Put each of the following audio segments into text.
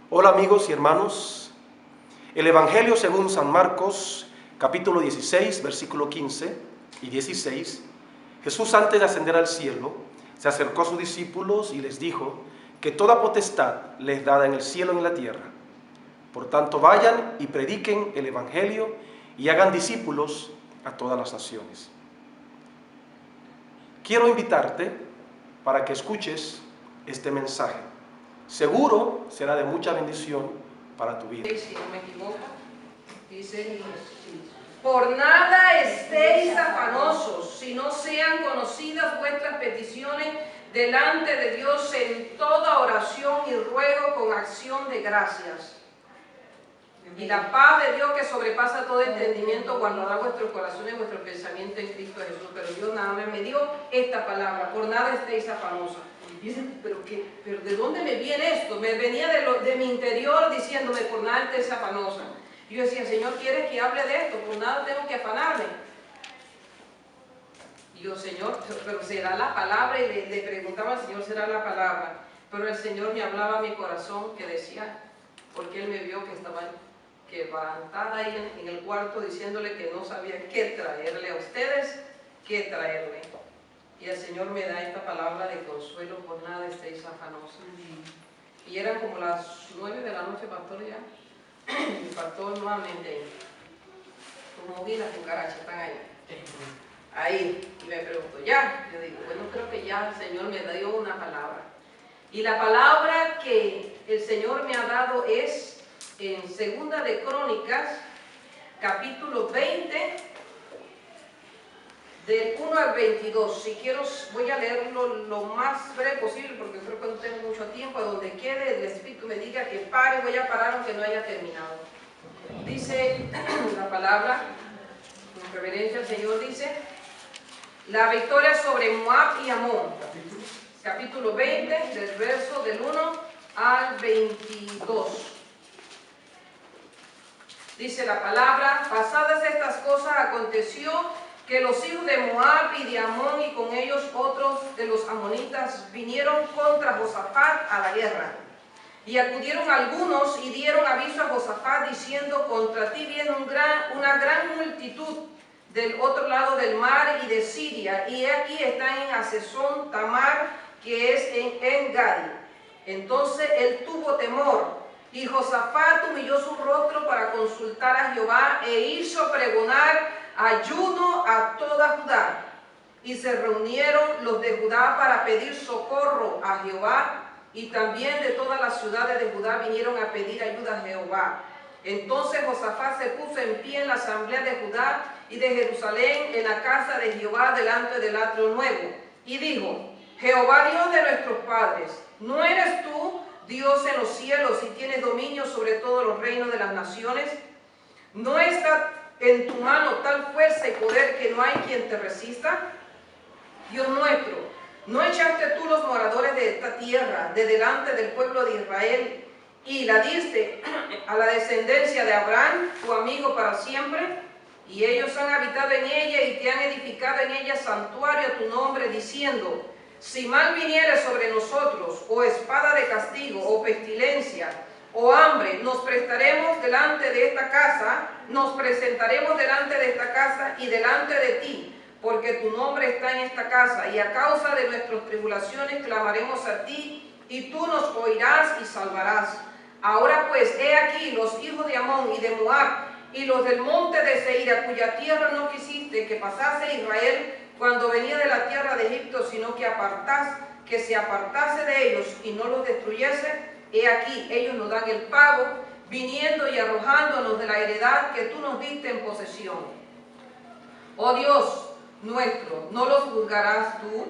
Hola amigos y hermanos, el Evangelio según San Marcos, capítulo 16, versículo 15 y 16, Jesús antes de ascender al cielo, se acercó a sus discípulos y les dijo que toda potestad les es dada en el cielo y en la tierra. Por tanto, vayan y prediquen el Evangelio y hagan discípulos a todas las naciones. Quiero invitarte para que escuches este mensaje. Seguro será de mucha bendición para tu vida. Si no me equivoco, dice: por nada estéis afanosos, si no sean conocidas vuestras peticiones delante de Dios en toda oración y ruego con acción de gracias. Y la paz de Dios que sobrepasa todo entendimiento guardará vuestros corazones y vuestro pensamiento en Cristo Jesús. Pero Dios nada más me dio esta palabra: por nada estéis afanosos. Dicen, ¿pero de dónde me viene esto? Me venía de mi interior diciéndome: por nada estéis afanosa. Y yo decía: Señor, ¿quieres que hable de esto? Por nada tengo que afanarme. Y yo: Señor, pero será la palabra. Y le preguntaba al Señor: ¿será la palabra? Pero el Señor me hablaba a mi corazón, que decía, porque Él me vio que estaba quebrantada ahí en el cuarto, diciéndole que no sabía qué traerle a ustedes, qué traerle. Y el Señor me da esta palabra de consuelo: por nada estéis afanosos. Y eran como las 9 de la noche, pastor, ya. Mi pastor nuevamente ahí. Como vi las cucarachas, están ahí. Ahí. Y me pregunto: ¿ya? Yo digo: bueno, creo que ya el Señor me dio una palabra. Y la palabra que el Señor me ha dado es en 2 de Crónicas, capítulo 20, del 1 al 22. Si quiero, voy a leerlo lo más breve posible, porque creo que no tengo mucho tiempo. A donde quede el Espíritu me diga que pare, voy a parar aunque no haya terminado. Dice la palabra, con reverencia al Señor, dice: la victoria sobre Moab y Amón. Capítulo 20, del verso del 1 al 22. Dice la palabra: pasadas estas cosas, aconteció que los hijos de Moab y de Amón, y con ellos otros de los amonitas, vinieron contra Josafat a la guerra. Y acudieron algunos y dieron aviso a Josafat, diciendo: contra ti viene una gran multitud del otro lado del mar y de Siria, y aquí están en Hazezón Tamar, que es en En-Gadi. Entonces él tuvo temor, y Josafat humilló su rostro para consultar a Jehová, e hizo pregonar ayuno a toda Judá. Y se reunieron los de Judá para pedir socorro a Jehová, y también de todas las ciudades de Judá vinieron a pedir ayuda a Jehová. Entonces Josafat se puso en pie en la asamblea de Judá y de Jerusalén, en la casa de Jehová, delante del atrio nuevo, y dijo: Jehová, Dios de nuestros padres, ¿no eres tú Dios en los cielos y tienes dominio sobre todos los reinos de las naciones? ¿No está en tu mano tal fuerza y poder que no hay quien te resista? Dios nuestro, ¿no echaste tú los moradores de esta tierra de delante del pueblo de Israel y la diste a la descendencia de Abraham, tu amigo, para siempre? Y ellos han habitado en ella y te han edificado en ella santuario a tu nombre, diciendo: si mal viniere sobre nosotros, o espada de castigo, o pestilencia, o hambre, nos presentaremos delante de esta casa y delante de ti, porque tu nombre está en esta casa, y a causa de nuestras tribulaciones clamaremos a ti, y tú nos oirás y salvarás. Ahora pues, he aquí los hijos de Amón y de Moab, y los del monte de Seir, a cuya tierra no quisiste que pasase Israel cuando venía de la tierra de Egipto, sino que se apartase de ellos y no los destruyese. He aquí, ellos nos dan el pago, viniendo y arrojándonos de la heredad que tú nos diste en posesión. Oh Dios nuestro, ¿no los juzgarás tú?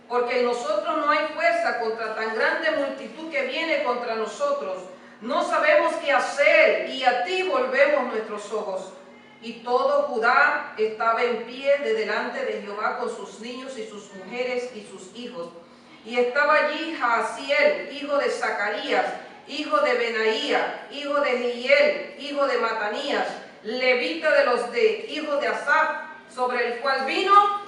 Porque en nosotros no hay fuerza contra tan grande multitud que viene contra nosotros. No sabemos qué hacer, y a ti volvemos nuestros ojos. Y todo Judá estaba en pie de delante de Jehová, con sus niños y sus mujeres y sus hijos. Y estaba allí Jaasiel, hijo de Zacarías, hijo de Benaía, hijo de Jehiel, hijo de Matanías, levita de los hijos de Asaf, sobre el cual vino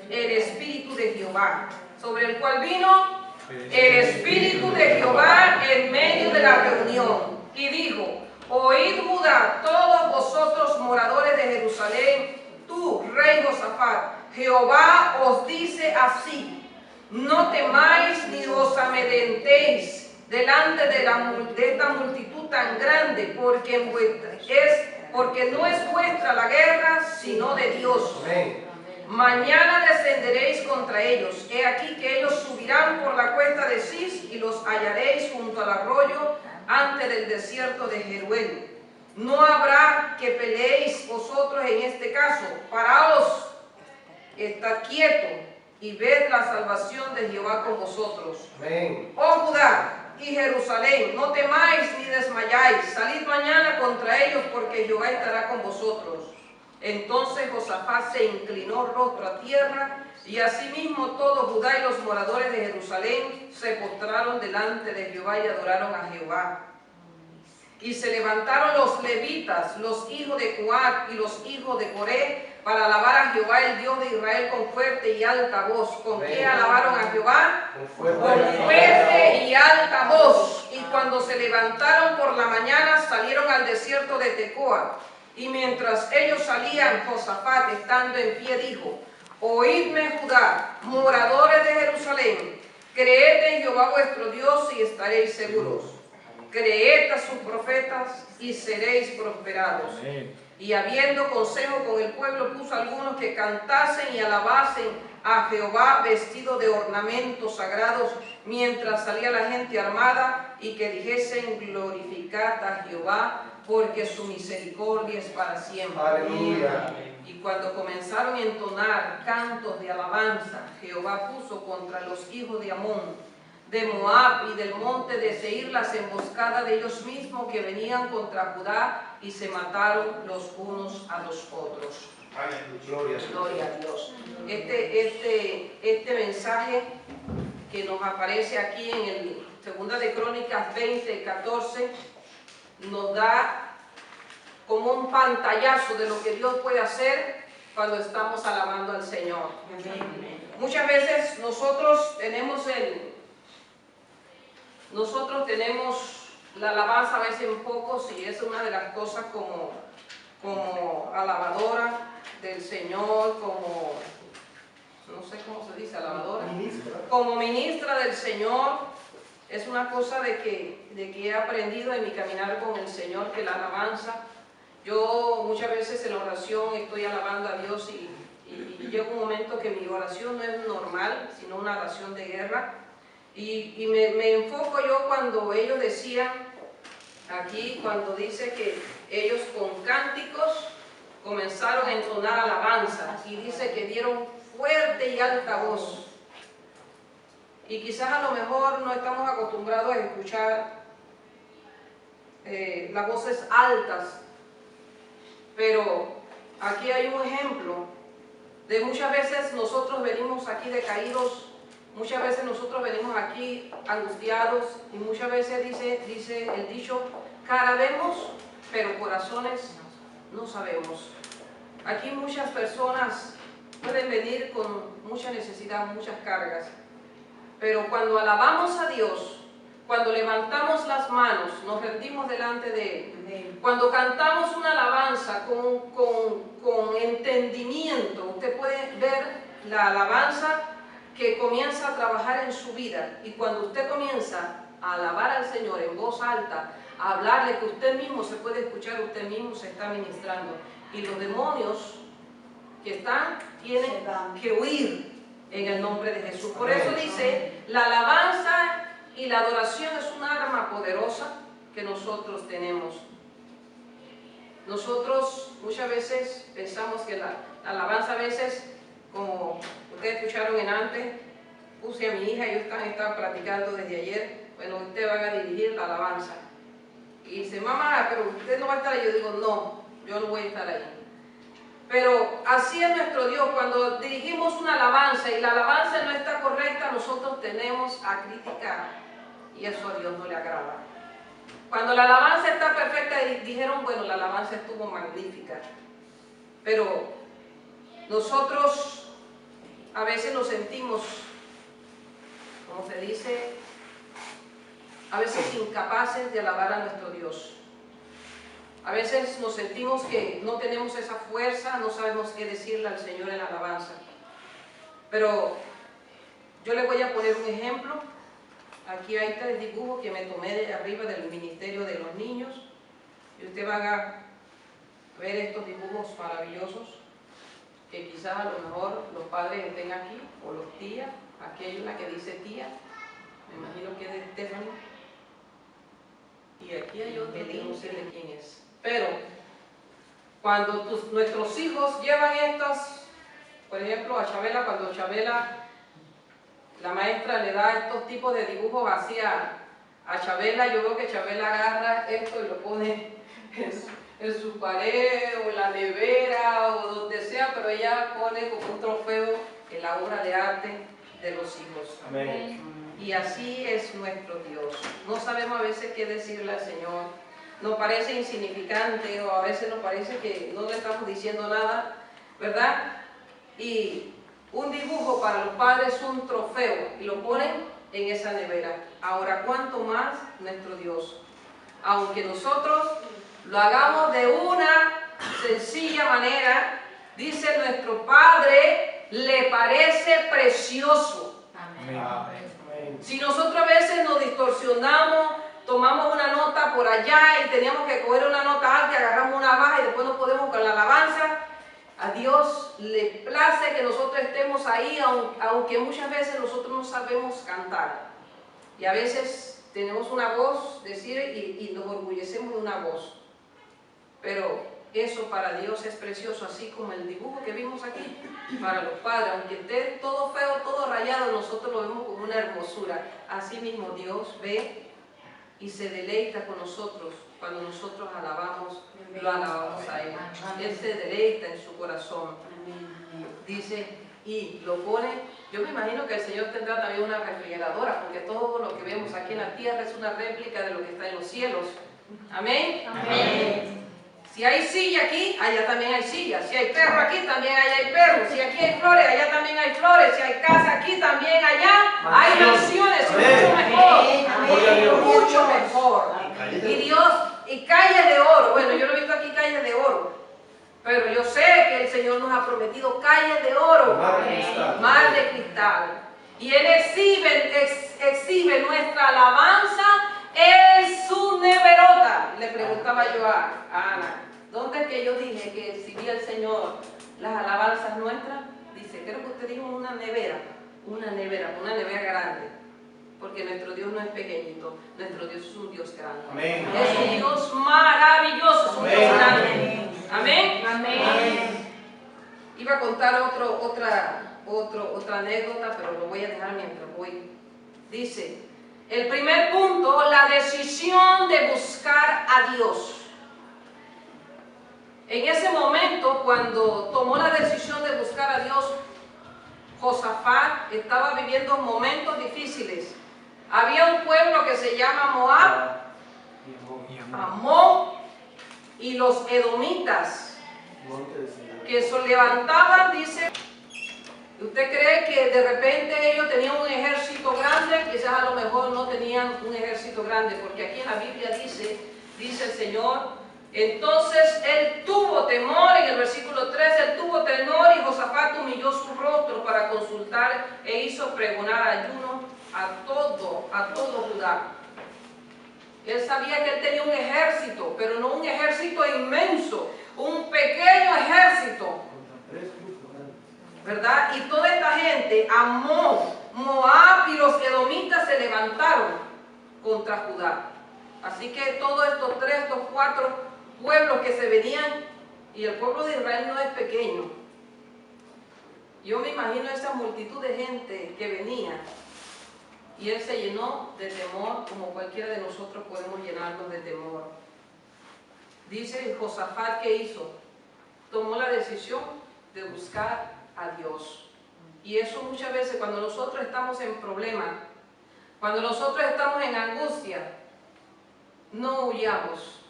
el Espíritu de Jehová, sobre el cual vino el Espíritu de Jehová en medio de la reunión, y dijo: oíd Judá, todos vosotros moradores de Jerusalén, tú, rey Josafat, Jehová os dice así: no temáis ni os amedrentéis delante de esta multitud tan grande, porque no es vuestra la guerra, sino de Dios. Amén. Mañana descenderéis contra ellos. He aquí que ellos subirán por la cuesta de Cis y los hallaréis junto al arroyo antes del desierto de Jeruel. No habrá que peleéis vosotros en este caso. Paraos, estad quieto y ved la salvación de Jehová con vosotros. Amén. Oh Judá y Jerusalén, no temáis ni desmayáis. Salid mañana contra ellos, porque Jehová estará con vosotros. Entonces Josafat se inclinó rostro a tierra, y asimismo todo Judá y los moradores de Jerusalén se postraron delante de Jehová y adoraron a Jehová. Y se levantaron los levitas, los hijos de Coat y los hijos de Coré, para alabar a Jehová, el Dios de Israel, con fuerte y alta voz. ¿Con qué alabaron a Jehová? Con fuerte y alta voz. Y cuando se levantaron por la mañana, salieron al desierto de Tecoa. Y mientras ellos salían, Josafat, estando en pie, dijo: oídme, Judá, moradores de Jerusalén, creed en Jehová vuestro Dios y estaréis seguros. Creed a sus profetas y seréis prosperados. Amén. Y habiendo consejo con el pueblo, puso algunos que cantasen y alabasen a Jehová vestidos de ornamentos sagrados, mientras salía la gente armada, y que dijesen: glorificad a Jehová, porque su misericordia es para siempre. Aleluya. Y cuando comenzaron a entonar cantos de alabanza, Jehová puso contra los hijos de Amón, de Moab y del monte de Seir las emboscadas de ellos mismos, que venían contra Judá, y se mataron los unos a los otros. Gloria a Dios. Este mensaje que nos aparece aquí en el Segunda de Crónicas 20:14 nos da como un pantallazo de lo que Dios puede hacer cuando estamos alabando al Señor. Muchas veces nosotros tenemos la alabanza a veces en pocos, y es una de las cosas como alabadora del Señor, como, no sé cómo se dice, alabadora, como ministra del Señor. Es una cosa de que he aprendido en mi caminar con el Señor, que la alabanza, yo muchas veces en la oración estoy alabando a Dios, y llega un momento que mi oración no es normal, sino una oración de guerra. Y me enfoco yo cuando ellos decían, aquí cuando dice que ellos con cánticos comenzaron a entonar alabanzas, y dice que dieron fuerte y alta voz. Y quizás a lo mejor no estamos acostumbrados a escuchar las voces altas, pero aquí hay un ejemplo de muchas veces nosotros venimos aquí decaídos. Muchas veces nosotros venimos aquí angustiados, y muchas veces dice el dicho: cara vemos, pero corazones no sabemos. Aquí muchas personas pueden venir con mucha necesidad, muchas cargas, pero cuando alabamos a Dios, cuando levantamos las manos, nos rendimos delante de Él, cuando cantamos una alabanza con entendimiento, usted puede ver la alabanza que comienza a trabajar en su vida. Y cuando usted comienza a alabar al Señor en voz alta, a hablarle, que usted mismo se puede escuchar, usted mismo se está ministrando, y los demonios que están tienen que huir en el nombre de Jesús. Por eso dice, la alabanza y la adoración es un arma poderosa que nosotros tenemos. Nosotros muchas veces pensamos que la alabanza, a veces, como ustedes escucharon en antes, puse a mi hija, y ellos están platicando desde ayer, bueno, ustedes van a dirigir la alabanza. Y dice: mamá, pero usted no va a estar ahí. Yo digo: no, yo no voy a estar ahí. Pero así es nuestro Dios. Cuando dirigimos una alabanza y la alabanza no está correcta, nosotros tenemos a criticar, y eso a Dios no le agrada. Cuando la alabanza está perfecta, dijeron: bueno, la alabanza estuvo magnífica. Pero nosotros a veces nos sentimos como se dice, a veces incapaces de alabar a nuestro Dios. A veces nos sentimos que no tenemos esa fuerza, no sabemos qué decirle al Señor en la alabanza. Pero yo le voy a poner un ejemplo. Aquí hay 3 dibujos que me tomé de arriba del Ministerio de los Niños. Y usted va a ver estos dibujos maravillosos que quizás a lo mejor los padres estén aquí, o los tías. Aquí hay una que dice tía, me imagino que es de Stephanie. Y aquí hay otro que no sé de quién es. Pero cuando nuestros hijos llevan estas, por ejemplo a Chabela, cuando Chabela, la maestra le da estos tipos de dibujos así a Chabela, yo veo que Chabela agarra esto y lo pone en su pared o en la nevera o donde sea, pero ella pone como un trofeo en la obra de arte de los hijos. Amén. Y así es nuestro Dios. No sabemos a veces qué decirle al Señor. Nos parece insignificante o a veces nos parece que no le estamos diciendo nada, ¿verdad? Y un dibujo para los padres es un trofeo y lo ponen en esa nevera. Ahora, ¿cuánto más nuestro Dios? Aunque nosotros lo hagamos de una sencilla manera, dice nuestro Padre, le parece precioso. Amén. Si nosotros a veces nos distorsionamos, tomamos una nota por allá y teníamos que coger una nota alta y agarramos una baja y después no podemos con la alabanza, a Dios le place que nosotros estemos ahí, aunque muchas veces nosotros no sabemos cantar. Y a veces tenemos una voz, decir, y nos orgullecemos de una voz. Pero eso para Dios es precioso, así como el dibujo que vimos aquí, para los padres. Aunque esté todo feo, todo rayado, nosotros lo vemos como una hermosura. Así mismo Dios ve y se deleita con nosotros cuando nosotros alabamos, lo alabamos a Él. Él se deleita en su corazón. Dice, y lo pone, yo me imagino que el Señor tendrá también una refrigeradora, porque todo lo que vemos aquí en la tierra es una réplica de lo que está en los cielos. Amén. Amén. Si hay silla aquí, allá también hay silla. Si hay perro aquí, también allá hay perro. Si aquí hay flores, allá también hay flores. Si hay casa aquí, también allá hay mansiones. Mucho mejor. Mucho mejor. Y Dios, y calles de oro. Bueno, yo no he visto aquí calles de oro. Pero yo sé que el Señor nos ha prometido calles de oro. Mar de cristal. Y Él exhibe nuestra alabanza en su neverota. Le preguntaba yo a Ana, ¿dónde es que yo dije que exhibía el Señor las alabanzas nuestras? Dice, creo que usted dijo una nevera grande. Porque nuestro Dios no es pequeñito, nuestro Dios es un Dios grande. Amén. Es un Dios maravilloso, es un Dios grande. Amén. Amén. Iba a contar otra anécdota, pero lo voy a dejar mientras voy. Dice, el primer punto, la decisión de buscar a Dios. En ese momento, cuando tomó la decisión de buscar a Dios, Josafat estaba viviendo momentos difíciles. Había un pueblo que se llama Moab, Amón y los edomitas, que se levantaban, dice. ¿Usted cree que de repente ellos tenían un ejército grande? Quizás a lo mejor no tenían un ejército grande, porque aquí en la Biblia dice el Señor, entonces él tuvo temor, en el versículo 3, él tuvo temor y Josafat humilló su rostro para consultar e hizo pregonar ayuno a todo Judá. Él sabía que él tenía un ejército, pero no un ejército inmenso, un pequeño ejército, ¿verdad? Y toda esta gente, Amón, Moab y los edomitas se levantaron contra Judá. Así que todos estos 4 pueblos que se venían, y el pueblo de Israel no es pequeño. Yo me imagino esa multitud de gente que venía, y él se llenó de temor, como cualquiera de nosotros podemos llenarnos de temor. Dice Josafat, ¿qué hizo? Tomó la decisión de buscar a Dios. Y eso muchas veces cuando nosotros estamos en problemas, cuando nosotros estamos en angustia, no huyamos,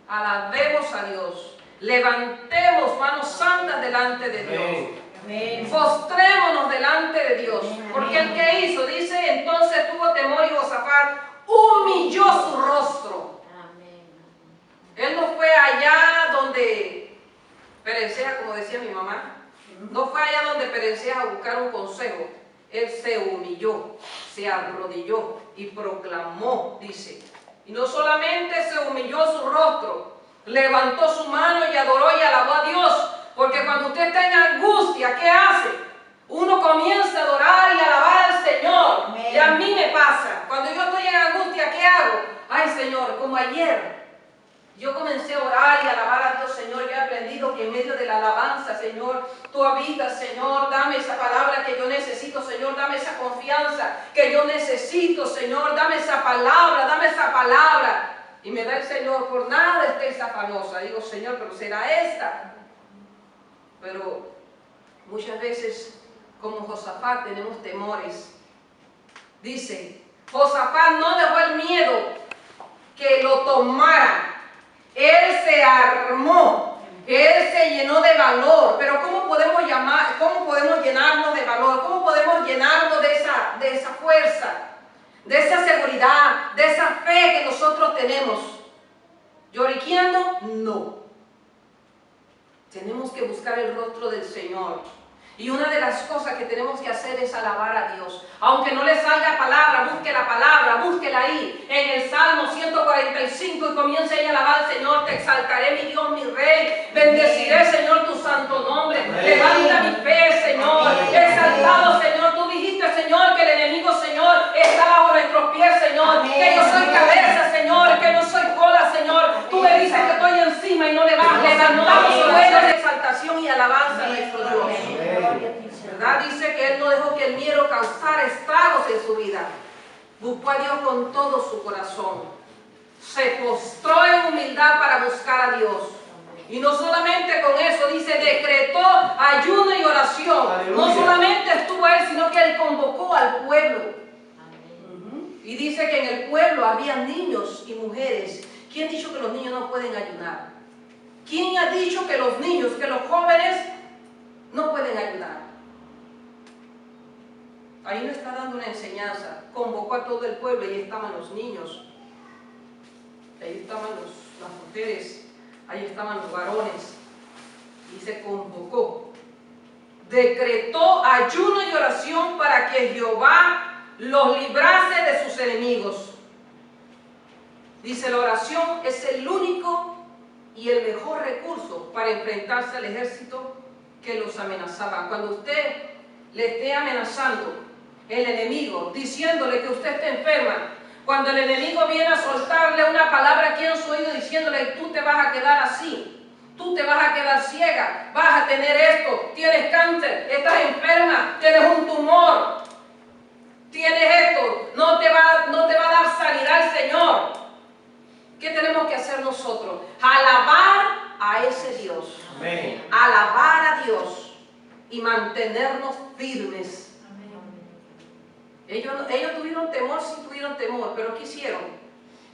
alabemos a Dios, levantemos manos santas delante de Dios, postrémonos delante de Dios. Porque el que hizo, dice, entonces tuvo temor y Josafat humilló su rostro. Él no fue allá donde perencea, como decía mi mamá. No fue allá donde perencea a buscar un consejo. Él se humilló, se arrodilló y proclamó, dice. Y no solamente se humilló su rostro, levantó su mano y adoró y alabó a Dios. Porque cuando usted está en angustia, ¿qué hace? Uno comienza a adorar y alabar al Señor. Amén. Y a mí me pasa. Cuando yo estoy en angustia, ¿qué hago? Ay, Señor, como ayer, yo comencé a orar y a alabar a Dios, Señor. Yo he aprendido que en medio de la alabanza, Señor, tú habitas, Señor. Dame esa palabra que yo necesito, Señor. Dame esa confianza que yo necesito, Señor. Dame esa palabra, dame esa palabra. Y me da el Señor, por nada estés afanosa. Digo, Señor, pero será esta. Pero muchas veces, como Josafat, tenemos temores. Dice, Josafat no dejó el miedo que lo tomara. Él se armó, él se llenó de valor. Pero ¿cómo podemos llenarnos de valor? ¿Cómo podemos llenarnos de esa fuerza, de esa seguridad, de esa fe que nosotros tenemos? ¿Lloriqueando? No. Tenemos que buscar el rostro del Señor. Y una de las cosas que tenemos que hacer es alabar a Dios. Aunque no le salga palabra, busque la palabra, búsquela ahí. En el Salmo 145 y comience ahí a alabar al Señor. Te exaltaré, mi Dios, mi Rey. Bendeciré, Señor, tu santo nombre. Levanta mi fe, Señor. Exaltado, Señor. Tú dijiste, Señor, que el enemigo, Señor, está bajo nuestros pies, Señor. Que yo soy cabeza, Señor. Que no soy cola, Señor. Tú me dices que estoy encima y no le bajo. Levantamos oración de exaltación y alabanza a nuestro Dios. ¿Verdad? Dice que él no dejó que el miedo causara estragos en su vida. Buscó a Dios con todo su corazón. Se postró en humildad para buscar a Dios. Y no solamente con eso, dice, decretó ayuno y oración. Aleluya. No solamente estuvo él, sino que él convocó al pueblo. Y dice que en el pueblo había niños y mujeres. ¿Quién ha dicho que los niños no pueden ayunar? ¿Quién ha dicho que los niños, que los jóvenes no pueden ayudar? Ahí nos está dando una enseñanza. Convocó a todo el pueblo y ahí estaban los niños, ahí estaban las mujeres, ahí estaban los varones. Y se convocó. Decretó ayuno y oración para que Jehová los librase de sus enemigos. Dice, la oración es el único y el mejor recurso para enfrentarse al ejército que los amenazaba. Cuando usted le esté amenazando el enemigo, diciéndole que usted está enferma, cuando el enemigo viene a soltarle una palabra aquí en su oído diciéndole, tú te vas a quedar así, tú te vas a quedar ciega, vas a tener esto, tienes cáncer, estás enferma, tienes un tumor, tienes esto, no te va a dar sanidad el Señor. ¿Qué tenemos que hacer nosotros? Alabar a ese Dios. Amén. Alabar a Dios y mantenernos firmes. Ellos tuvieron temor, sí tuvieron temor, pero ¿qué hicieron?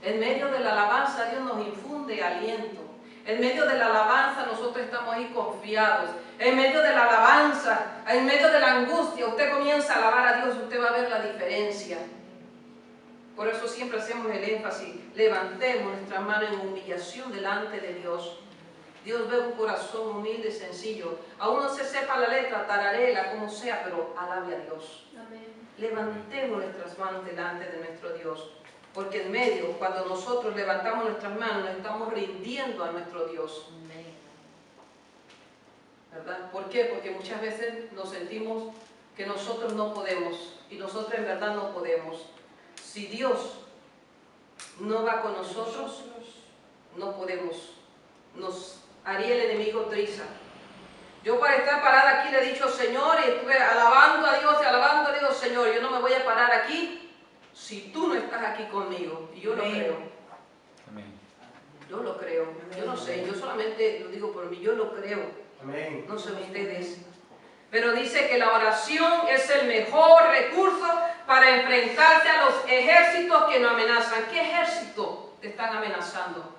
En medio de la alabanza Dios nos infunde aliento. En medio de la alabanza nosotros estamos ahí confiados. En medio de la alabanza, en medio de la angustia, usted comienza a alabar a Dios, usted va a ver la diferencia. Por eso siempre hacemos el énfasis, levantemos nuestra mano en humillación delante de Dios. Dios ve un corazón humilde y sencillo. Aún no se sepa la letra, tararela, como sea, pero alabe a Dios. Amén. Levantemos nuestras manos delante de nuestro Dios, porque en medio, cuando nosotros levantamos nuestras manos, nos estamos rindiendo a nuestro Dios. ¿Verdad? ¿Por qué? Porque muchas veces nos sentimos que nosotros no podemos, y nosotros en verdad no podemos. Si Dios no va con nosotros, no podemos. Nos haría el enemigo triza. Yo para estar parada aquí le he dicho, Señor, y estuve alabando a Dios y alabando a Dios, Señor, yo no me voy a parar aquí si tú no estás aquí conmigo. Y yo lo creo. Amén. Yo lo creo. Yo no sé, yo solamente lo digo por mí, yo lo creo. Amén. No sé ustedes. Pero dice que la oración es el mejor recurso para enfrentarse a los ejércitos que nos amenazan. ¿Qué ejército te están amenazando?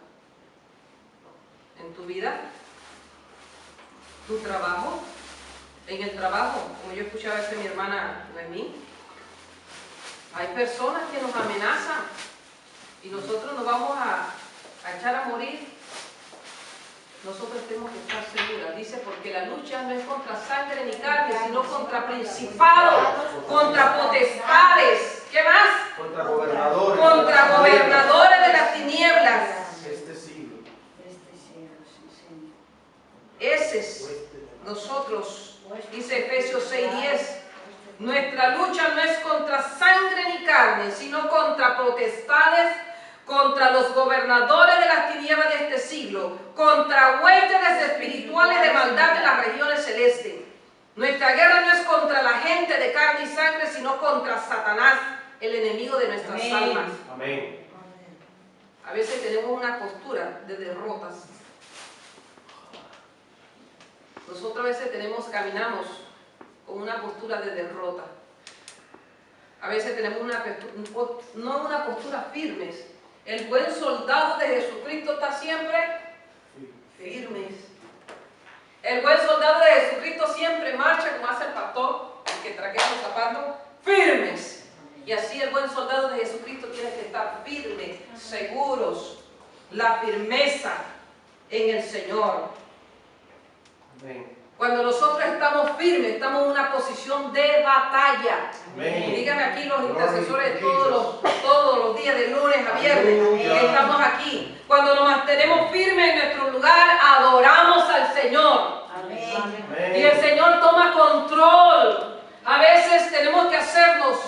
¿En tu vida? ¿Tu trabajo? en el trabajo, como yo escuchaba a veces mi hermana Noemí, hay personas que nos amenazan y nosotros nos vamos a echar a morir. Nosotros tenemos que estar seguras. Dice, porque la lucha no es contra sangre ni carne, sino contra principados, contra potestades. ¿Qué más? Contra gobernadores. Contra gobernadores de las tinieblas. Este siglo. Ese es nosotros, dice Efesios 6:10. Nuestra lucha no es contra sangre ni carne, sino contra potestades, contra los gobernadores de las tinieblas de este siglo, contra huestes espirituales de maldad de las regiones celestes. Nuestra guerra no es contra la gente de carne y sangre, sino contra Satanás, el enemigo de nuestras almas. Amén. A veces tenemos una postura de derrotas. Nosotros a veces caminamos con una postura de derrota. A veces tenemos no una postura firmes. El buen soldado de Jesucristo está siempre firmes. El buen soldado de Jesucristo siempre marcha, como hace el pastor, el que traquea los zapatos, firmes. Y así el buen soldado de Jesucristo tiene que estar firme, seguros, la firmeza en el Señor. Amén. Cuando nosotros estamos firmes, estamos en una posición de batalla. Amén. Y dígame aquí los intercesores todos los días, de lunes a viernes, estamos aquí. Cuando nos mantenemos firmes en nuestro lugar, adoramos al Señor. Amén. Y el Señor toma control. A veces tenemos que hacernos,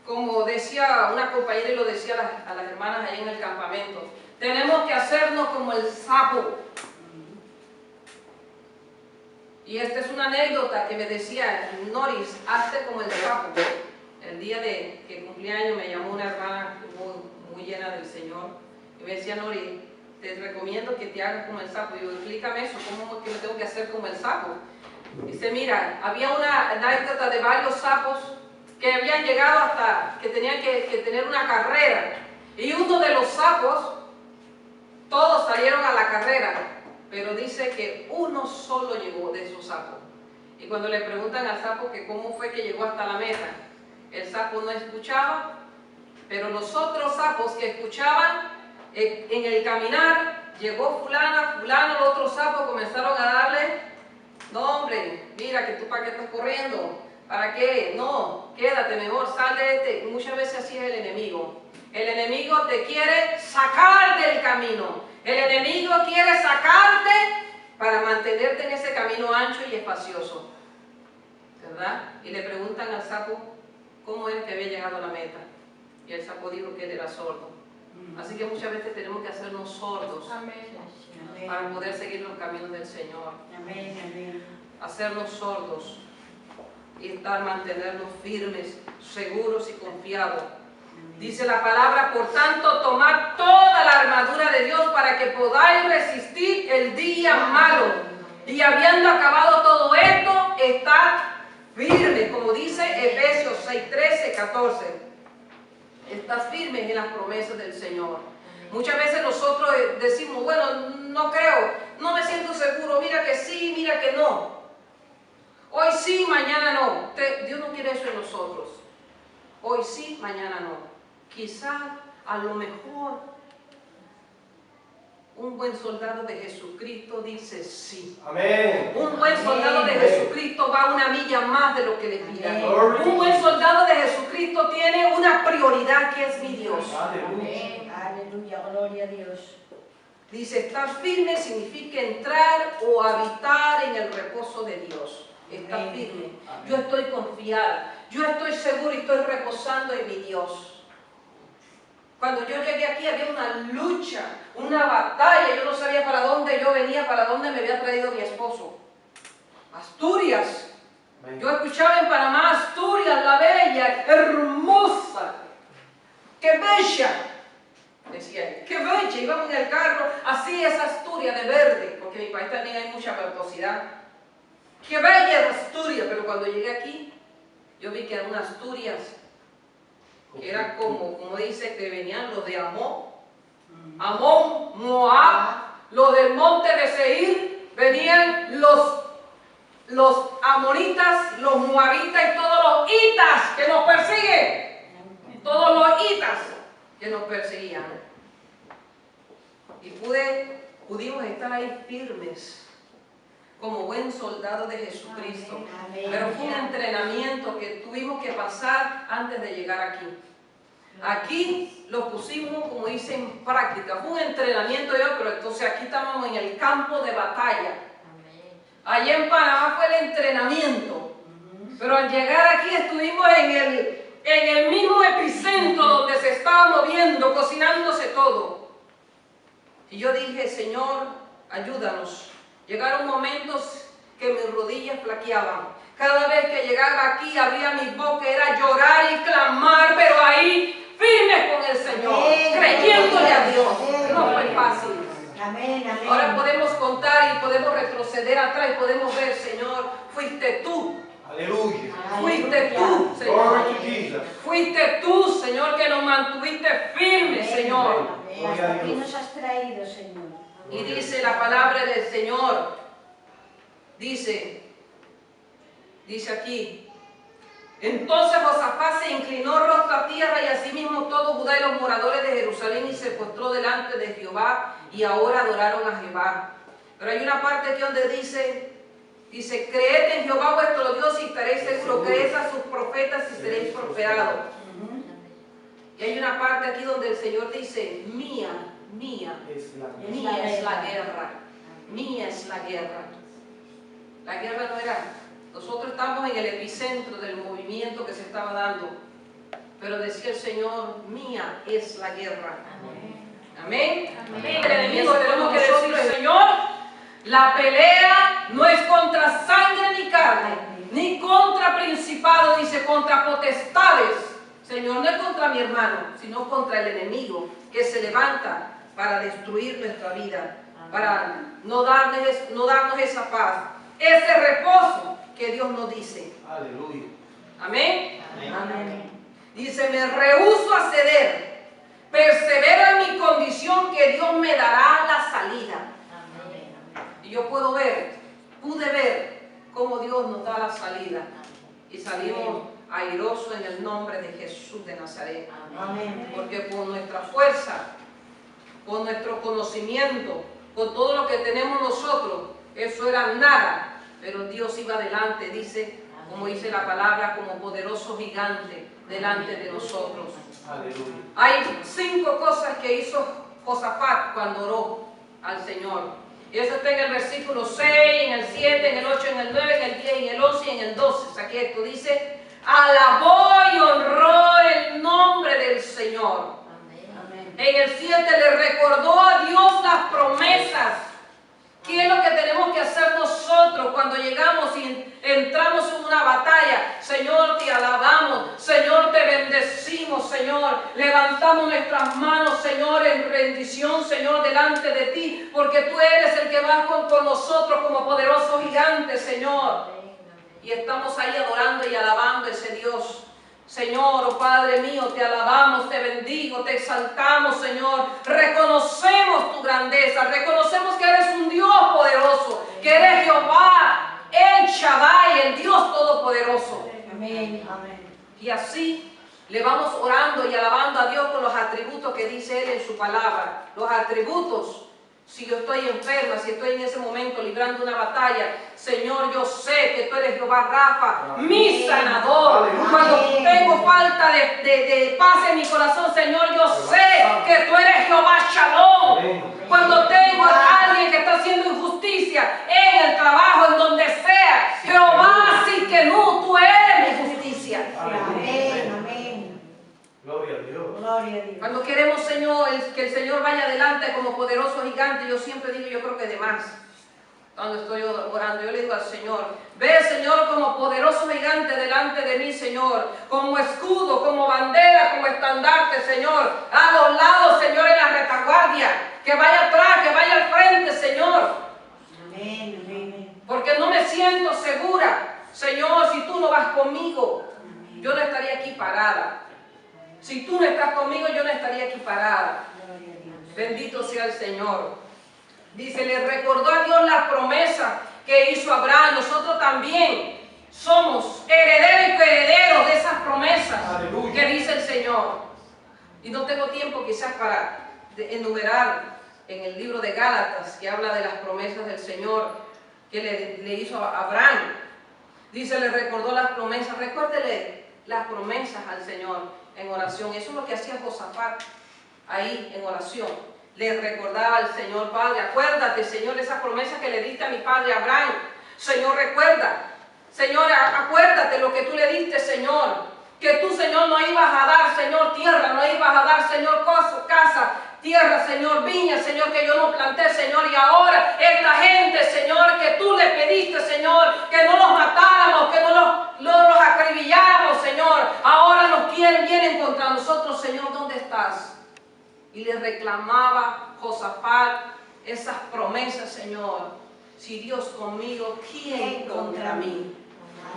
como decía una compañera y lo decía a las hermanas allá en el campamento, tenemos que hacernos como el sapo. Y esta es una anécdota que me decía Noris, hazte como el sapo. El día de que cumplí años me llamó una hermana muy llena del Señor y me decía, Noris, te recomiendo que te hagas como el sapo. Y yo, explícame eso, ¿cómo es que me tengo que hacer como el sapo? Dice, mira, había una anécdota de varios sapos que habían llegado hasta que tenían que tener una carrera. Y uno de los sapos, todos salieron a la carrera, pero dice que uno solo llegó de esos sapos. Y cuando le preguntan al sapo que cómo fue que llegó hasta la meta, el sapo no escuchaba, pero los otros sapos que escuchaban, en el caminar, llegó fulano, los otros sapos comenzaron a darle, no hombre, mira que tú para qué estás corriendo, ¿para qué? No, quédate mejor, sal de este. Y muchas veces así es el enemigo. El enemigo te quiere sacar del camino. El enemigo quiere sacarte para mantenerte en ese camino ancho y espacioso, ¿verdad? Y le preguntan al sapo cómo es que había llegado a la meta. Y el sapo dijo que él era sordo. Así que muchas veces tenemos que hacernos sordos para poder seguir los caminos del Señor. Hacernos sordos y mantenernos firmes, seguros y confiados. Dice la palabra, por tanto, tomad toda la armadura de Dios para que podáis resistir el día malo. Y habiendo acabado todo esto, estad firmes, como dice Efesios 6, 13, 14. Estad firmes en las promesas del Señor. Muchas veces nosotros decimos, bueno, no creo, no me siento seguro, mira que sí, mira que no. Hoy sí, mañana no. Dios no quiere eso en nosotros. Hoy sí, mañana no. Quizás, a lo mejor, un buen soldado de Jesucristo dice sí. Amén. Un buen soldado de Jesucristo va una milla más de lo que le pidan. Un buen soldado de Jesucristo tiene una prioridad que es mi Dios. Aleluya, gloria a Dios. Dice, estar firme significa entrar o habitar en el reposo de Dios. Estar firme. Yo estoy confiada. Yo estoy seguro y estoy reposando en mi Dios. Cuando yo llegué aquí había una lucha, una batalla. Yo no sabía para dónde yo venía, para dónde me había traído mi esposo. Asturias. Yo escuchaba en Panamá, Asturias, la bella, hermosa. ¡Qué bella! Decía él, ¡qué bella! Íbamos en el carro, así es Asturias de verde, porque en mi país también hay mucha verdosidad. ¡Qué bella es Asturias! Pero cuando llegué aquí, yo vi que era una Asturias que era como dice que venían los de Amón, Moab, los del monte de Seir, venían los los amonitas, los moabitas y todos los hitas que nos persiguen. Todos los hitas que nos perseguían. Y pudimos estar ahí firmes como buen soldado de Jesucristo. Amén. Pero fue un entrenamiento que tuvimos que pasar antes de llegar aquí. Aquí lo pusimos, como dice, en práctica. Fue un entrenamiento, pero entonces aquí estábamos en el campo de batalla. Allá en Panamá fue el entrenamiento. Pero al llegar aquí estuvimos en el mismo epicentro donde se estaba moviendo, cocinándose todo. Y yo dije, Señor, ayúdanos. Llegaron momentos que mis rodillas flaqueaban. Cada vez que llegaba aquí, abría mi boca, era llorar y clamar, pero ahí firmes con el Señor, Amén. creyéndole a Dios. Amén. No fue fácil. Amén, amén. Ahora podemos contar y podemos retroceder atrás y podemos ver, Señor, fuiste tú. Aleluya. Fuiste tú, Glory Señor. to Jesus. Fuiste tú, Señor, que nos mantuviste firmes, Señor. Amén. Hasta aquí nos has traído, Señor. Y dice la palabra del Señor, dice aquí, entonces Josafat se inclinó rostro a tierra y asimismo todo Judá y los moradores de Jerusalén y se postró delante de Jehová y ahora adoraron a Jehová. Pero hay una parte aquí donde dice, creed en Jehová vuestro Dios y estaréis seguros, creed a sus profetas y seréis prosperados. Y hay una parte aquí donde el Señor dice, mía es la guerra, mía es la guerra. La guerra no era, nosotros estamos en el epicentro del movimiento que se estaba dando, pero decía el Señor, mía es la guerra. Amén. Amén. El enemigo tenemos que decir, Señor, la pelea no es contra sangre ni carne, ni contra principados, dice, contra potestades. Señor, no es contra mi hermano, sino contra el enemigo que se levanta para destruir nuestra vida, para no darnos esa paz, ese reposo que Dios nos dice. Aleluya. Amén. Amén. Dice, me rehúso a ceder, persevero en mi condición que Dios me dará la salida. Y yo pude ver cómo Dios nos da la salida. Y salimos airosos en el nombre de Jesús de Nazaret. Amén. Porque por nuestra fuerza, con nuestro conocimiento, con todo lo que tenemos nosotros, eso era nada. Pero Dios iba adelante, dice, como dice la palabra, como poderoso gigante delante de nosotros. Aleluya. Hay 5 cosas que hizo Josafat cuando oró al Señor. Y eso está en el versículo 6, en el 7, en el 8, en el 9, en el 10, en el 11 y en el 12. Saqué esto, dice, alabó y honró el nombre del Señor. Amén. En el 7 le recordó a Dios las promesas. ¿Qué es lo que tenemos que hacer nosotros cuando llegamos y entramos en una batalla? Señor, te alabamos, Señor, te bendecimos, Señor. Levantamos nuestras manos, Señor, en rendición, Señor, delante de ti, porque tú eres el que vas con nosotros como poderoso gigante, Señor. Y estamos ahí adorando y alabando a ese Dios. Señor, oh Padre mío, te alabamos, te bendigo, te exaltamos, Señor. Reconocemos tu grandeza, reconocemos que eres un Dios poderoso, que eres Jehová, el Shaddai, el Dios todopoderoso. Amén. Amén. Y así le vamos orando y alabando a Dios con los atributos que dice Él en su palabra. Los atributos. Si yo estoy enferma, si estoy en ese momento librando una batalla, Señor, yo sé que tú eres Jehová Rafa, mi sanador. Cuando tengo falta de paz en mi corazón, Señor, yo sé que tú eres Jehová Shalom. Cuando tengo a alguien que está haciendo injusticia en el trabajo, en donde sea, Jehová, sí que no, tú eres mi justicia. Amén. Amén. Gloria a Dios. Gloria a Dios. Cuando queremos, Señor, que el Señor vaya adelante como poderoso gigante, yo siempre digo, yo creo que de más. Cuando estoy orando, yo le digo al Señor, ve, Señor, como poderoso gigante delante de mí, Señor, como escudo, como bandera, como estandarte, Señor, a los lados, Señor, en la retaguardia, que vaya atrás, que vaya al frente, Señor. Amén. Amén. Porque no me siento segura, Señor, si tú no vas conmigo, yo no estaría aquí parada. Si tú no estás conmigo, yo no estaría aquí parada. Gloria a Dios. Bendito sea el Señor. Dice, le recordó a Dios las promesas que hizo Abraham, nosotros también somos herederos y coherederos de esas promesas. Aleluya. Que dice el Señor. Y no tengo tiempo quizás para enumerar en el libro de Gálatas, que habla de las promesas del Señor que le hizo a Abraham. Dice, le recordó las promesas. Recuérdele las promesas al Señor en oración. Eso es lo que hacía Josafat ahí en oración. Le recordaba al Señor: Padre, acuérdate, Señor, esas promesas que le diste a mi padre Abraham. Señor, recuerda. Señor, acuérdate lo que tú le diste, Señor. Que tú, Señor, no ibas a dar, Señor, tierra, no ibas a dar, Señor, casa, tierra, Señor, viña, Señor, que yo no planté, Señor. Y ahora esta gente, Señor, que tú le pediste, Señor, que no los matáramos, que no los acribilláramos, Señor. Ahora vienen contra nosotros, Señor, ¿dónde estás? Y le reclamaba Josafat esas promesas, Señor. Si Dios conmigo, ¿quién contra mí?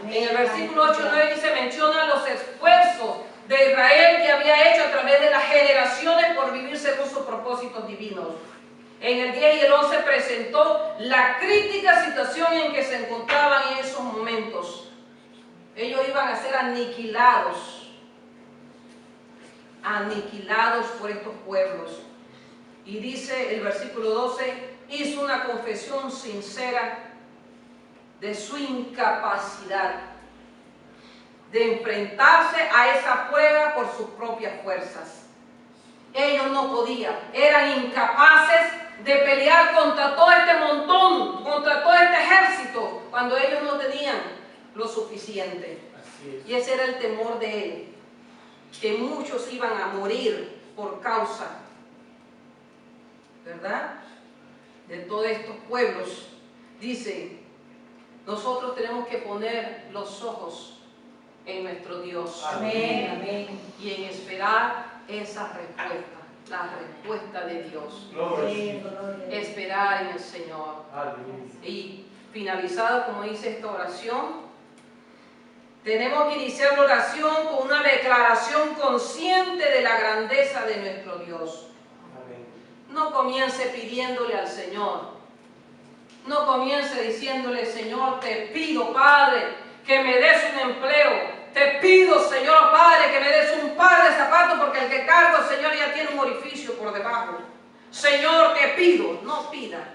En el versículo 8 y 9 dice, menciona los esfuerzos de Israel que había hecho a través de las generaciones por vivir según sus propósitos divinos. En el 10 y el 11 presentó la crítica situación en que se encontraban en esos momentos. Ellos iban a ser aniquilados por estos pueblos. Y dice el versículo 12, hizo una confesión sincera de su incapacidad de enfrentarse a esa prueba por sus propias fuerzas. Ellos no podían, eran incapaces de pelear contra todo este montón, contra todo este ejército, cuando ellos no tenían lo suficiente. Y ese era el temor de él, que muchos iban a morir por causa, ¿verdad?, de todos estos pueblos. Dice, nosotros tenemos que poner los ojos en nuestro Dios. Amén, amén. Y en esperar esa respuesta, la respuesta de Dios. Gloria. Esperar en el Señor. Aleluya. Y finalizado, como dice esta oración, tenemos que iniciar la oración con una declaración consciente de la grandeza de nuestro Dios. No comience pidiéndole al Señor. No comience diciéndole: Señor, te pido, Padre, que me des un empleo. Te pido, Señor, Padre, que me des un par de zapatos, porque el que cargo, Señor, ya tiene un orificio por debajo. Señor, te pido. No pida.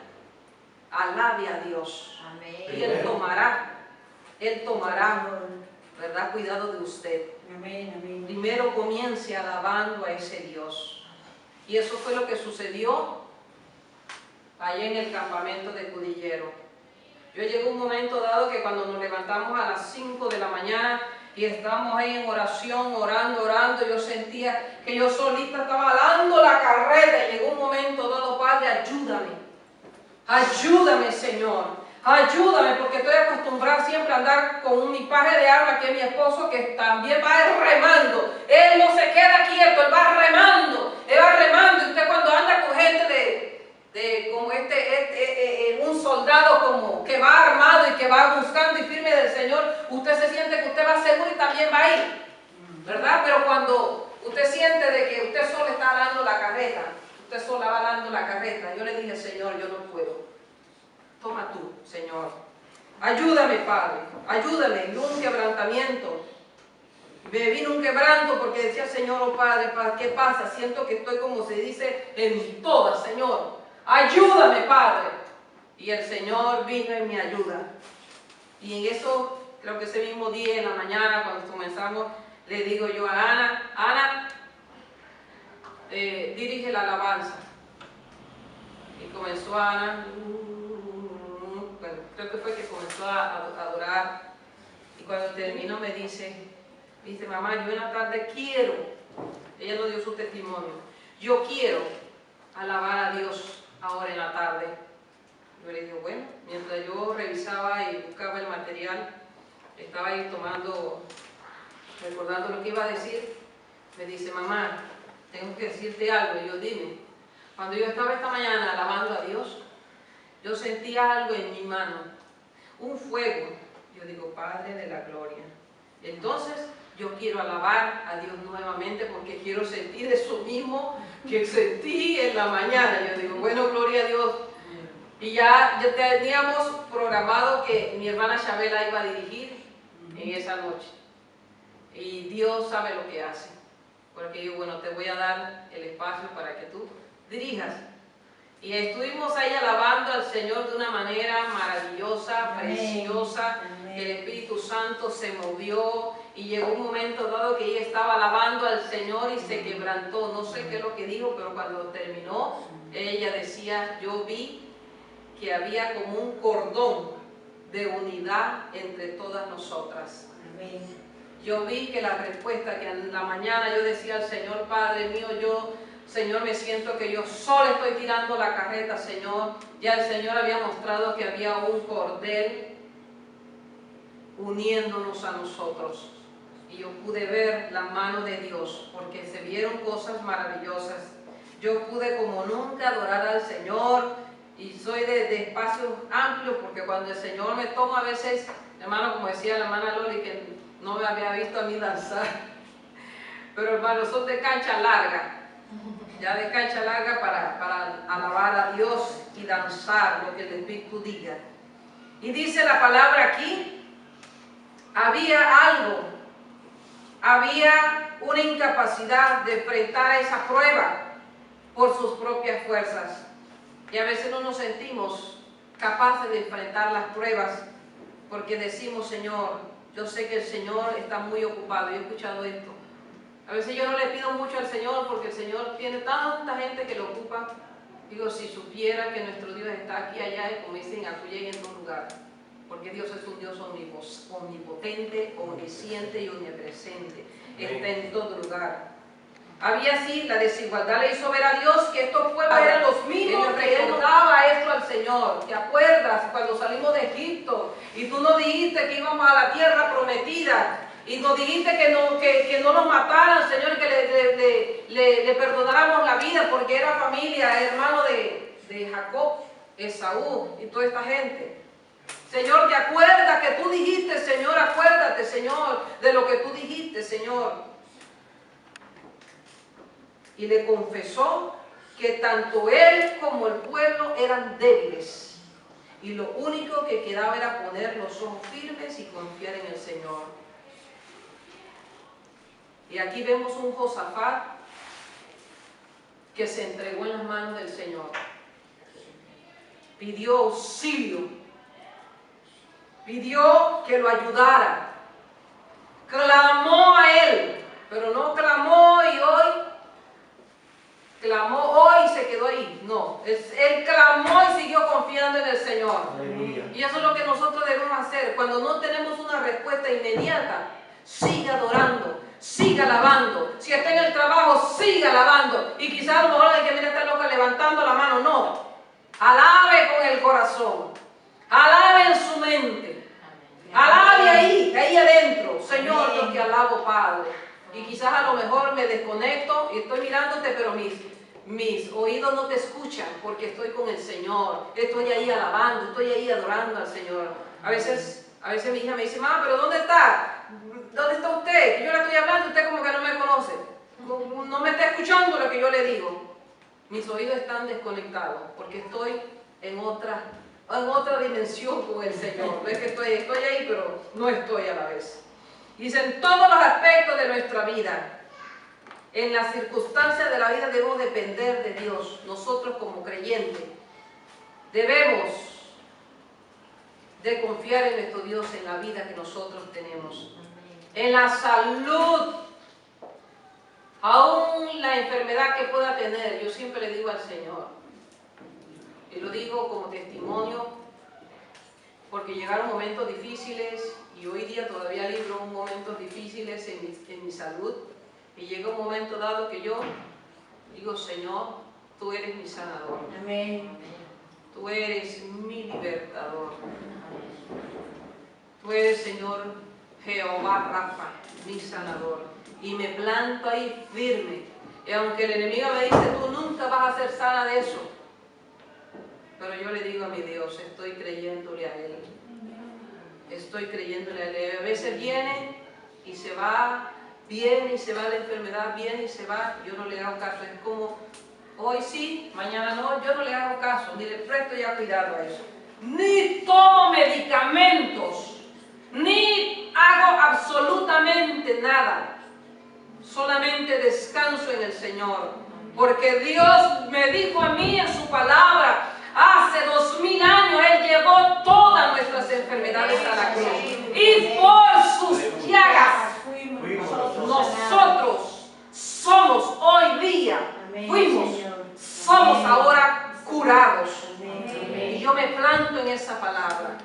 Alabe a Dios. Amén. Y Él tomará, ¿verdad?, cuidado de usted. Amén, amén. Primero comience alabando a ese Dios. Y eso fue lo que sucedió allá en el campamento de Cudillero. Yo llegué a un momento dado que cuando nos levantamos a las 5 de la mañana y estábamos ahí en oración, orando, yo sentía que yo solita estaba dando la carrera. Y llegó un momento dado: Padre, ayúdame, Señor. Ayúdame, porque estoy acostumbrada siempre a andar con mi paje de arma, que es mi esposo, que también va remando. Él no se queda quieto, él va remando. Y usted, cuando anda con gente como un soldado como que va armado y que va buscando y firme del Señor, usted se siente que usted va seguro y también va ahí, ¿verdad? Pero cuando usted siente de que usted solo está dando la carreta, usted sola va dando la carreta, yo le dije: Señor, yo no puedo. Toma tú, Señor. Ayúdame, Padre. Ayúdame. Y un quebrantamiento. Me vino un quebranto porque decía: Señor, oh Padre, ¿qué pasa? Siento que estoy, como se dice, en todas, Señor. Ayúdame, Padre. Y el Señor vino en mi ayuda. Y en eso, creo que ese mismo día, en la mañana, cuando comenzamos, le digo yo a Ana, dirige la alabanza. Y comenzó Ana. Creo que fue que comenzó a adorar, y cuando terminó me dice: mamá, yo en la tarde quiero, ella nos dio su testimonio, yo quiero alabar a Dios ahora en la tarde. Yo le digo: bueno, mientras yo revisaba y buscaba el material, estaba ahí recordando lo que iba a decir, me dice: mamá, tengo que decirte algo. Y yo: dime. Cuando yo estaba esta mañana alabando a Dios, yo sentía algo en mi mano, un fuego. Yo digo: Padre de la gloria. Entonces yo quiero alabar a Dios nuevamente, porque quiero sentir eso mismo que sentí en la mañana. Yo digo: bueno, gloria a Dios. Y ya teníamos programado que mi hermana Chabela iba a dirigir en esa noche. Y Dios sabe lo que hace. Porque yo, bueno, te voy a dar el espacio para que tú dirijas. Y estuvimos ahí alabando al Señor de una manera maravillosa, preciosa. El Espíritu Santo se movió y llegó un momento dado que ella estaba alabando al Señor y se quebrantó. No sé qué es lo que dijo, pero cuando terminó, ella decía, yo vi que había como un cordón de unidad entre todas nosotras. Yo vi que la respuesta que en la mañana yo decía al Señor, Padre mío, Señor, me siento que yo solo estoy tirando la carreta, Señor. Ya el Señor había mostrado que había un cordel uniéndonos a nosotros. Y yo pude ver la mano de Dios, porque se vieron cosas maravillosas. Yo pude como nunca adorar al Señor, y soy de espacios amplios, porque cuando el Señor me toma a veces, hermano, como decía la hermana Loli, que no me había visto a mí danzar, pero hermano, son de cancha larga. Ya de cancha larga para alabar a Dios y danzar lo que el Espíritu diga. Y dice la palabra aquí, había una incapacidad de enfrentar esa prueba por sus propias fuerzas. Y a veces no nos sentimos capaces de enfrentar las pruebas porque decimos, Señor, yo sé que el Señor está muy ocupado. Yo he escuchado esto. A veces yo no le pido mucho al Señor porque el Señor tiene tanta gente que lo ocupa. Digo, si supiera que nuestro Dios está aquí, allá, y como dicen, acullé y en todo lugar. Porque Dios es un Dios omnipotente, omnisciente y omnipresente. Está en todo lugar. Había así, la desigualdad le hizo ver a Dios que estos pueblos eran los mismos que Él daba esto al Señor. ¿Te acuerdas cuando salimos de Egipto y tú nos dijiste que íbamos a la tierra prometida? Y nos dijiste que no nos mataran, Señor, y que le perdonáramos la vida porque era familia, hermano de Jacob, Esaú y toda esta gente. Señor, ¿te acuerdas que tú dijiste, Señor? Acuérdate, Señor, de lo que tú dijiste, Señor. Y le confesó que tanto él como el pueblo eran débiles. Y lo único que quedaba era poner los ojos firmes y confiar en el Señor. Y aquí vemos un Josafat que se entregó en las manos del Señor. Pidió auxilio. Pidió que lo ayudara. Clamó a él. Pero no clamó y hoy. Clamó hoy y se quedó ahí. No. Él clamó y siguió confiando en el Señor. Aleluya. Y eso es lo que nosotros debemos hacer. Cuando no tenemos una respuesta inmediata, sigue adorando. Siga alabando. Si está en el trabajo, siga alabando. Y quizás a lo mejor hay que mira, está loca levantando la mano. No. Alabe con el corazón. Alabe en su mente. Alabe ahí adentro. Señor, yo te alabo, Padre. Y quizás a lo mejor me desconecto y estoy mirándote, pero mis oídos no te escuchan porque estoy con el Señor. Estoy ahí alabando, estoy ahí adorando al Señor. A veces mi hija me dice, mamá, ¿pero dónde está? ¿Dónde está usted? Yo le estoy hablando, usted como que no me conoce. No me está escuchando lo que yo le digo. Mis oídos están desconectados porque estoy en otra dimensión con el Señor. No es que estoy ahí, pero no estoy a la vez. Dice, en todos los aspectos de nuestra vida, en las circunstancias de la vida debemos depender de Dios. Nosotros como creyentes debemos de confiar en nuestro Dios en la vida que nosotros tenemos. En la salud, aún la enfermedad que pueda tener, yo siempre le digo al Señor, y lo digo como testimonio, porque llegaron momentos difíciles y hoy día todavía libro momentos difíciles en mi salud, y llega un momento dado que yo digo, Señor, tú eres mi sanador. Amén. Tú eres mi libertador. Tú eres, Señor, Jehová Rafa, mi sanador. Y me planto ahí firme. Y aunque el enemigo me dice, tú nunca vas a ser sana de eso. Pero yo le digo a mi Dios, estoy creyéndole a Él. Estoy creyéndole a Él. A veces viene y se va, viene y se va la enfermedad, viene y se va. Yo no le hago caso. Es como hoy sí, mañana no, yo no le hago caso, ni le presto ya cuidado a eso. Ni tomo medicamentos, ni hago absolutamente nada. Solamente descanso en el Señor. Porque Dios me dijo a mí en su palabra, hace 2000 años Él llevó todas nuestras enfermedades a la cruz. Y por sus llagas, nosotros somos hoy día, somos ahora curados. Y yo me planto en esa palabra.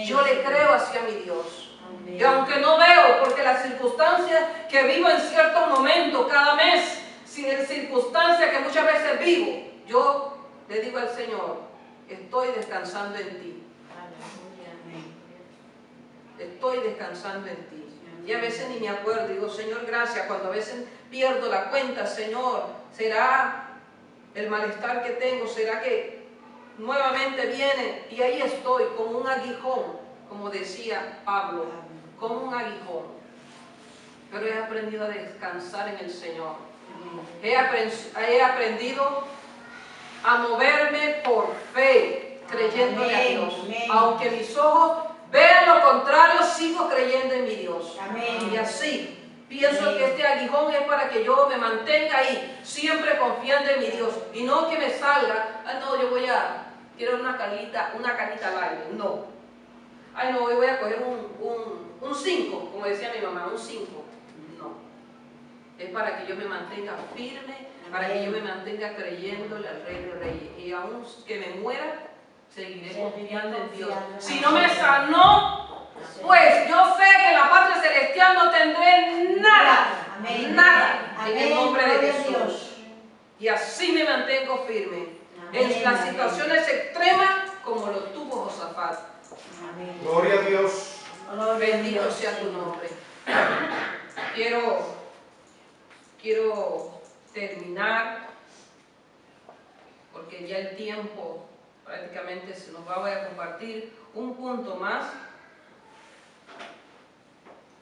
Yo le creo hacia mi Dios. Y aunque no veo, porque las circunstancias que vivo en ciertos momentos, cada mes, circunstancias que muchas veces vivo, yo le digo al Señor, estoy descansando en ti. Estoy descansando en ti. Y a veces ni me acuerdo, digo, Señor, gracias. Cuando a veces pierdo la cuenta, Señor, ¿será el malestar que tengo? ¿Será que nuevamente viene? Y ahí estoy, como un aguijón, como decía Pablo, como un aguijón. Pero he aprendido a descansar en el Señor. He aprendido a moverme por fe, creyéndole a Dios. Aunque mis ojos vean lo contrario, sigo creyendo en mi Dios. Y así, pienso que este aguijón es para que yo me mantenga ahí, siempre confiando en mi Dios. Y no que me salga, ay no, quiero una canita al aire. No. Ay no, hoy voy a coger un 5, como decía mi mamá, un 5. No. Es para que yo me mantenga firme, para que yo me mantenga creyéndole al Rey de Reyes. Y aun que me muera, seguiré confiando en Dios. Si no me sanó, pues yo sé que en la patria celestial no tendré nada, nada, en el nombre de Jesús. Y así me mantengo firme en las situaciones extremas como lo tuvo Josafat. Gloria a Dios. Bendito sea tu nombre. Quiero terminar, porque ya el tiempo prácticamente se nos va. Voy a compartir un punto más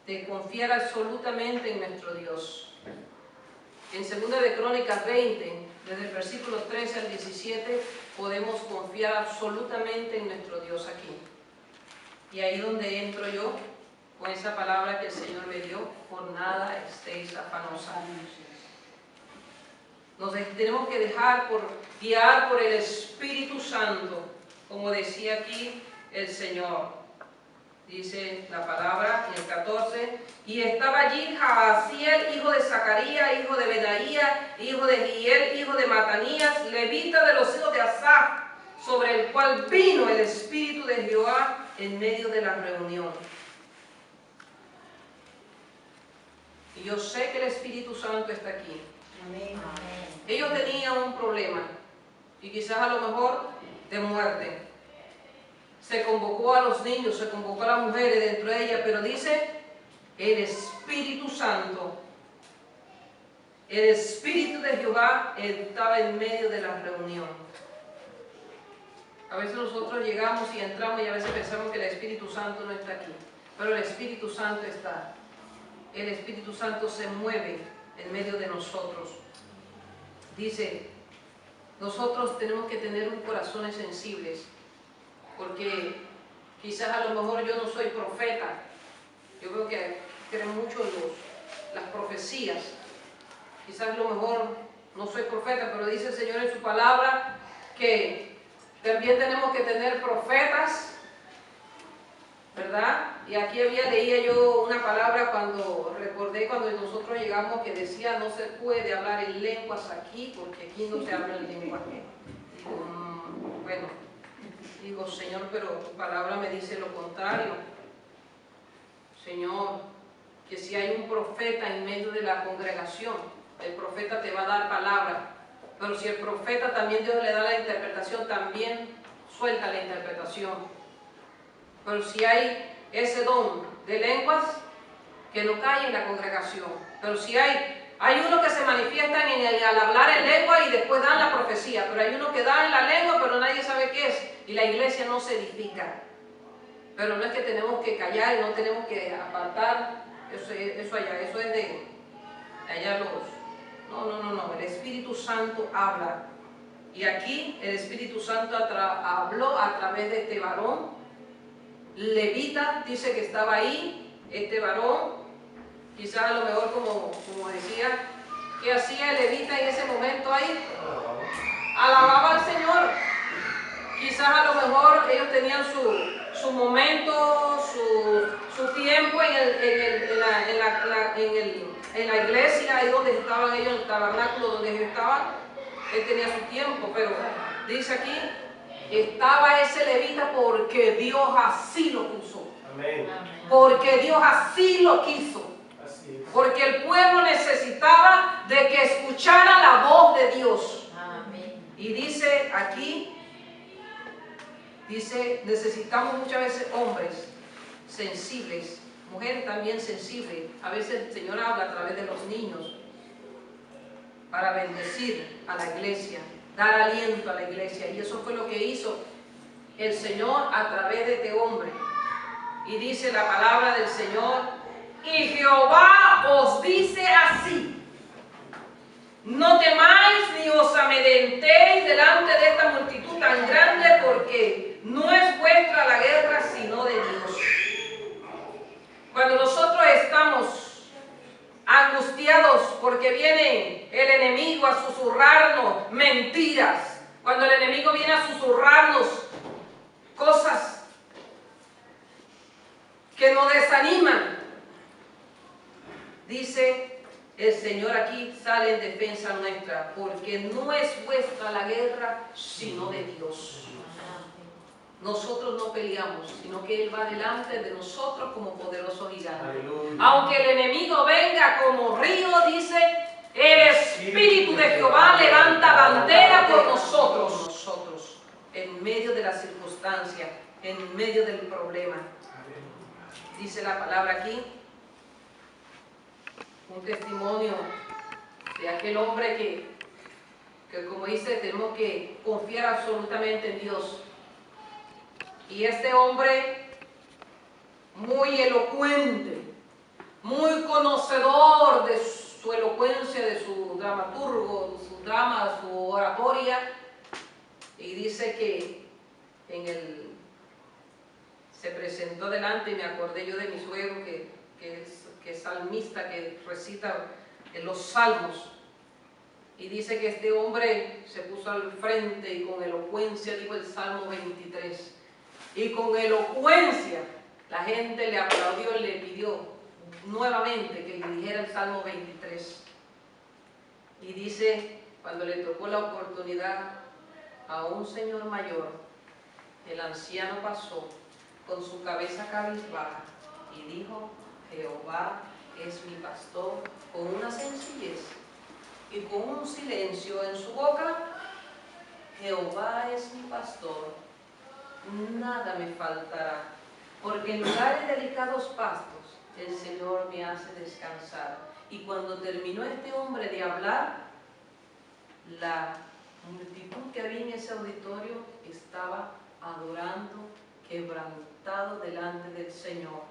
de confiar absolutamente en nuestro Dios. En 2 de Crónicas 20, desde el versículo 13 al 17, podemos confiar absolutamente en nuestro Dios aquí. Y ahí donde entro yo, con esa palabra que el Señor me dio, por nada estéis afanosos. Nos tenemos que dejar guiar por el Espíritu Santo, como decía aquí el Señor. Dice la palabra en el 14, y estaba allí Jaasiel, hijo de Zacarías, hijo de Benaía, hijo de Giel, hijo de Matanías, levita de los hijos de Asaf, sobre el cual vino el Espíritu de Jehová en medio de la reunión. Y yo sé que el Espíritu Santo está aquí. Ellos tenían un problema, y quizás a lo mejor de muerte. Se convocó a los niños, se convocó a las mujeres dentro de ellas, pero dice, el Espíritu Santo, el Espíritu de Jehová estaba en medio de la reunión. A veces nosotros llegamos y entramos y a veces pensamos que el Espíritu Santo no está aquí, pero el Espíritu Santo está. El Espíritu Santo se mueve en medio de nosotros. Dice, nosotros tenemos que tener un corazones sensibles, porque quizás a lo mejor yo no soy profeta. Yo veo que creen mucho las profecías. Quizás a lo mejor no soy profeta, pero dice el Señor en su palabra que también tenemos que tener profetas, ¿verdad? Y aquí leía yo una palabra recordé cuando nosotros llegamos que decía, no se puede hablar en lenguas aquí, porque aquí no se habla en lenguas. Digo, Señor, pero tu palabra me dice lo contrario. Señor, que si hay un profeta en medio de la congregación, el profeta te va a dar palabra, pero si el profeta también Dios le da la interpretación, también suelta la interpretación. Pero si hay ese don de lenguas, que no cae en la congregación. Pero si hay uno que se manifiestan al hablar en lengua y después dan la profecía, pero hay uno que da en la lengua pero nadie sabe qué es, y la iglesia no se edifica. Pero no es que tenemos que callar y no tenemos que apartar eso allá, eso es de allá No, el Espíritu Santo habla. Y aquí el Espíritu Santo habló a través de este varón levita, dice que estaba ahí, este varón, quizás a lo mejor como decía, ¿qué hacía el levita en ese momento ahí? Alababa al Señor. Quizás a lo mejor ellos tenían su momento, su tiempo en la iglesia, ahí donde estaban ellos, en el tabernáculo donde ellos estaban. Él tenía su tiempo, pero dice aquí, estaba ese levita porque Dios así lo puso. Amén. Porque Dios así lo quiso. Así es. Porque el pueblo necesitaba de que escuchara la voz de Dios. Amén. Y dice aquí, necesitamos muchas veces hombres sensibles, mujeres también sensibles. A veces el Señor habla a través de los niños para bendecir a la iglesia, dar aliento a la iglesia. Y eso fue lo que hizo el Señor a través de este hombre. Y dice la palabra del Señor, y Jehová os dice así: no temáis ni os amedrentéis delante de esta multitud tan grande, porque no es vuestra la guerra, sino de Dios. Cuando nosotros estamos angustiados porque viene el enemigo a susurrarnos mentiras, cuando el enemigo viene a susurrarnos cosas que nos desaniman, dice el Señor aquí, sale en defensa nuestra, porque no es vuestra la guerra, sino de Dios. Nosotros no peleamos, sino que Él va delante de nosotros como poderoso gigante. Aleluya. Aunque el enemigo venga como río, dice, el Espíritu de Jehová levanta bandera por nosotros. Nosotros, en medio de la circunstancia, en medio del problema. Dice la palabra aquí, un testimonio de aquel hombre que como dice, tenemos que confiar absolutamente en Dios. Y este hombre, muy elocuente, muy conocedor de su elocuencia, de su dramaturgo, de su drama, de su oratoria, y dice que se presentó delante, y me acordé yo de mi suegro, que es salmista, que recita en los salmos, y dice que este hombre se puso al frente y con elocuencia dijo el Salmo 23. Y con elocuencia la gente le aplaudió y le pidió nuevamente que le dijera el Salmo 23. Y dice, cuando le tocó la oportunidad a un señor mayor, el anciano pasó con su cabeza cabizbaja y dijo, Jehová es mi pastor, con una sencillez y con un silencio en su boca. Jehová es mi pastor, nada me faltará, porque en lugares delicados pastos el Señor me hace descansar. Y cuando terminó este hombre de hablar, la multitud que había en ese auditorio estaba adorando, quebrantado delante del Señor.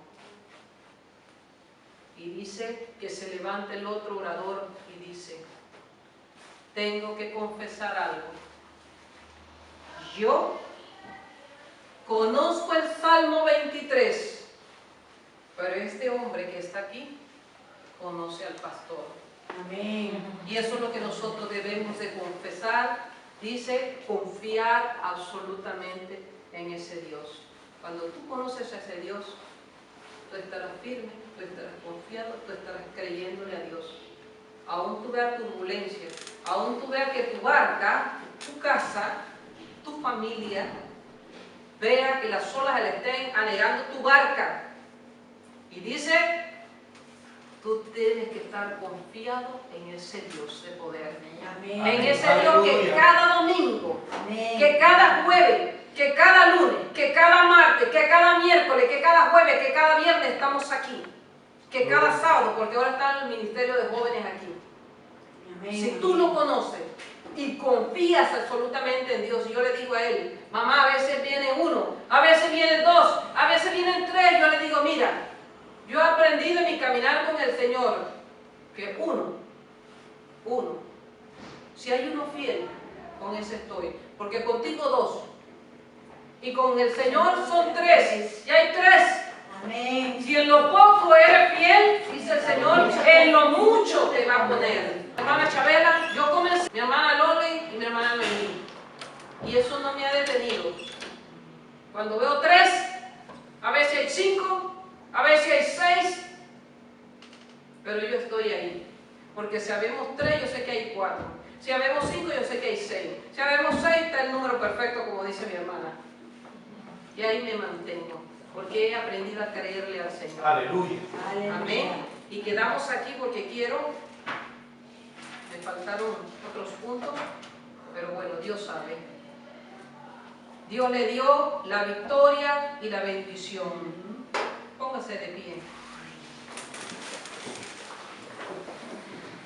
Y dice que se levanta el otro orador y dice, tengo que confesar algo. Yo conozco el Salmo 23, pero este hombre que está aquí conoce al pastor. Amén. Y eso es lo que nosotros debemos de confesar. Dice, confiar absolutamente en ese Dios. Cuando tú conoces a ese Dios, tú estarás firme, tú estarás confiado, tú estarás creyéndole a Dios. Aún tú veas turbulencia, aún tú veas que tu barca, tu casa, tu familia, vea que las olas le estén anegando tu barca. Y dice, tú tienes que estar confiado en ese Dios de poder. Amén. En ese Dios que cada domingo, Amén. que cada jueves, que cada lunes, que cada martes, que cada miércoles, que cada jueves, que cada viernes estamos aquí. Que cada sábado, porque ahora está el ministerio de jóvenes aquí. Amén. Si tú lo conoces y confías absolutamente en Dios, y yo le digo a él, mamá, a veces viene uno, a veces vienen dos, a veces vienen tres, yo le digo, mira, yo he aprendido en mi caminar con el Señor que uno Uno. Si hay uno fiel, con ese estoy. Porque contigo dos. Y con el Señor son tres. Y hay tres. Amén. Si en lo poco eres fiel, dice el Señor, en lo mucho te va a poner. Mi hermana Chabela, yo comencé, mi hermana Loli y mi hermana Noemí. Y eso no me ha detenido. Cuando veo tres, a veces hay 5, a veces hay 6, pero yo estoy ahí. Porque si habemos 3, yo sé que hay 4. Si habemos 5, yo sé que hay 6. Si habemos 6, está el número perfecto, como dice mi hermana. Y ahí me mantengo, porque he aprendido a creerle al Señor. Aleluya. Amén. Y quedamos aquí porque quiero, me faltaron otros puntos, pero bueno, Dios sabe. Dios le dio la victoria y la bendición. Póngase de pie.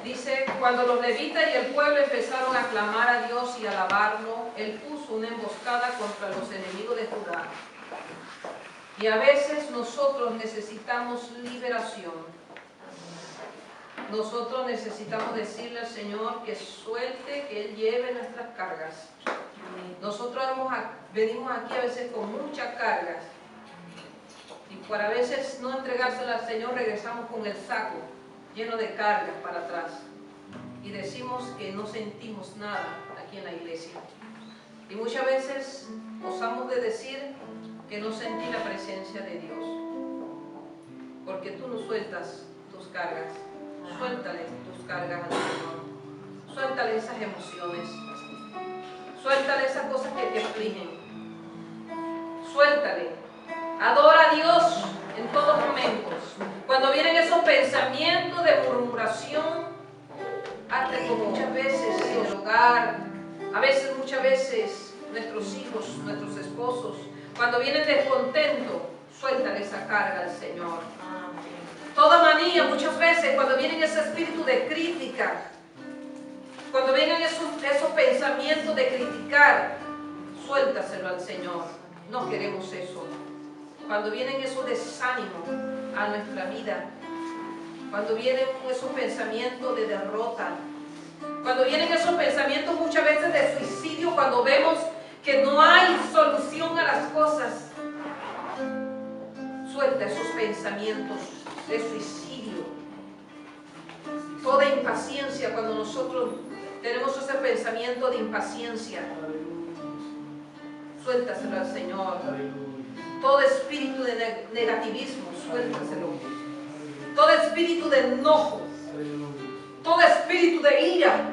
Dice, cuando los levitas y el pueblo empezaron a clamar a Dios y a alabarlo, Él puso una emboscada contra los enemigos de Judá. Y a veces nosotros necesitamos liberación. Nosotros necesitamos decirle al Señor que suelte, que Él lleve nuestras cargas. Nosotros venimos aquí a veces con muchas cargas. Y por a veces no entregárselas al Señor, regresamos con el saco lleno de cargas para atrás. Y decimos que no sentimos nada aquí en la iglesia. Y muchas veces osamos de decir que no sentí la presencia de Dios. Porque tú no sueltas tus cargas. Suéltale tus cargas al Señor. Suéltale esas emociones. Suéltale esas cosas que te afligen. Suéltale. Adora a Dios en todos momentos. Cuando vienen esos pensamientos de murmuración, hazte como muchas veces en el hogar, muchas veces nuestros hijos, nuestros esposos, cuando vienen descontento, suéltale esa carga al Señor. Toda manía, muchas veces, cuando vienen ese espíritu de crítica, cuando vienen esos pensamientos de criticar, suéltaselo al Señor. No queremos eso. Cuando vienen esos desánimos a nuestra vida, cuando vienen esos pensamientos de derrota, cuando vienen esos pensamientos muchas veces de suicidio, cuando vemos que no hay solución a las cosas, suelta esos pensamientos de suicidio. Toda impaciencia, cuando nosotros tenemos ese pensamiento de impaciencia, suéltaselo al Señor. Todo espíritu de negativismo, suéltaselo. Todo espíritu de enojo, todo espíritu de ira,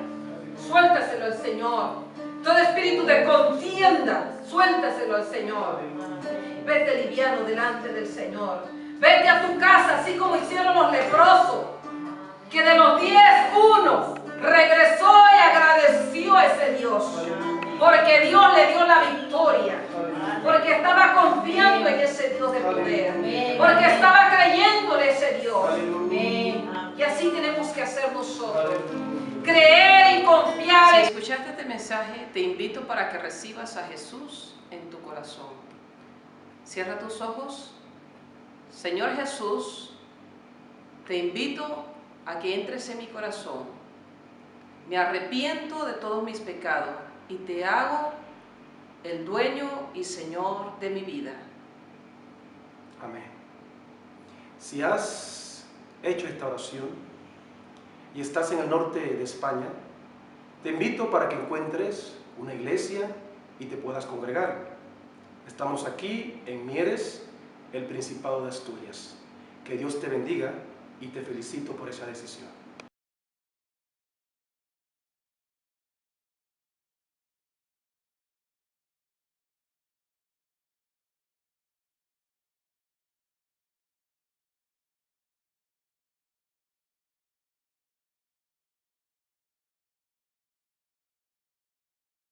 suéltaselo al Señor. Todo espíritu de contienda, suéltaselo al Señor. Vete liviano delante del Señor. Vete a tu casa, así como hicieron los leprosos, que de los 10, uno regresó y agradeció a ese Dios, porque Dios le dio la victoria, porque estaba confiando en ese Dios de poder, porque estaba creyéndole a ese Dios. Y así tenemos que hacer nosotros. Creer y confiar. Si escuchaste este mensaje, te invito para que recibas a Jesús en tu corazón. Cierra tus ojos. Señor Jesús, te invito a que entres en mi corazón. Me arrepiento de todos mis pecados y te hago el dueño y Señor de mi vida. Amén. Si has hecho esta oración y estás en el norte de España, te invito para que encuentres una iglesia y te puedas congregar. Estamos aquí en Mieres, el Principado de Asturias. Que Dios te bendiga y te felicito por esa decisión.